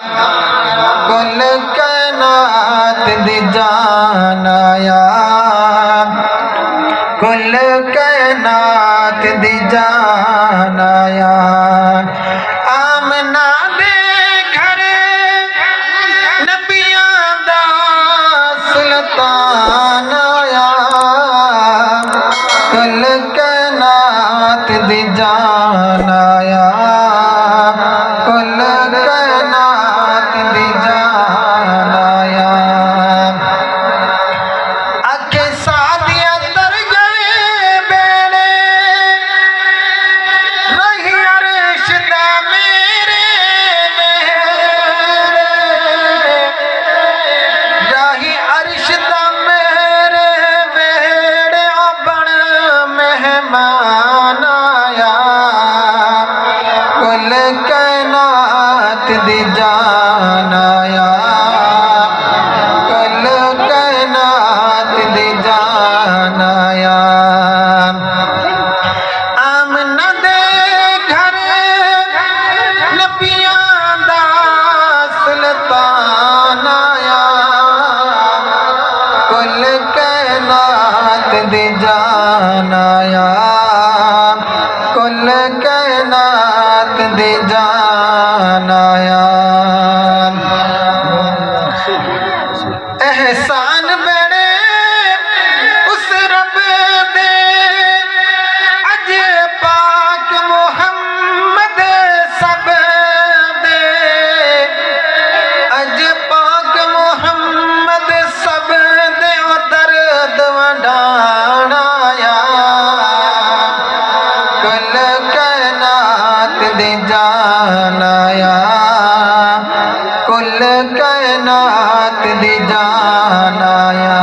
कुल कायनात दी जान आया, कुल कायनात दी जान आया। आमना दे घर नबियां दा सुल्तान आया, कुल कायनात दी जान आया, कुल कायनात दी जान आया। आके सादिया तर गए बेड़े रही अर्श दा मेरे बेड़े, रही अर्श दा मेरे बेड़े ओ बन मेहमान आया, कुल कायनात दी जान आया, कुल कायनात दी जान आया। आमना दे घर नबियां दा सुल्तान आया, कुल कायनात दी जान आया, कुल कायनात दी जान आया। एहसान बड़े उस रब दे अज पाक मुहम्मद सब दे, अज पाक मुहम्मद सब दे ओ दर्द वंडाण आया, कुल कायनात दी जान आया, कुल कायनात दी जान आया।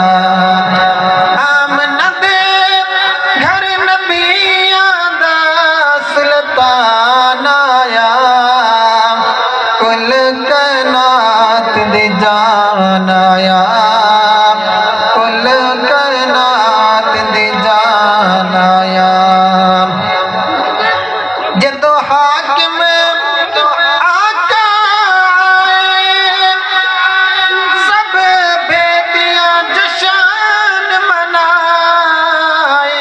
आमना दे घर नबियां दा सुल्तान आया, कुल कायनात दी जान आया, कुल कायनात दी जान आया। जदों हाकिम आका आए, सब बेटियां जश्न मनाए,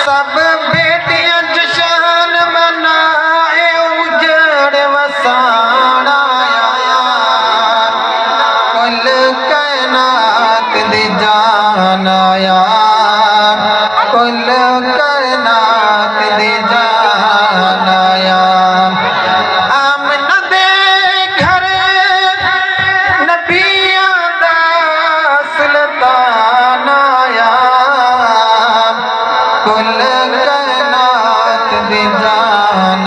सब बेटियां जश्न मनाए, उजड़ वसान आया, कुल कायनात दी जान आया, कुल कायनात दी जान आया। आमना दे घर नबियां दा सुल्तान आया, कुल कायनात दी जान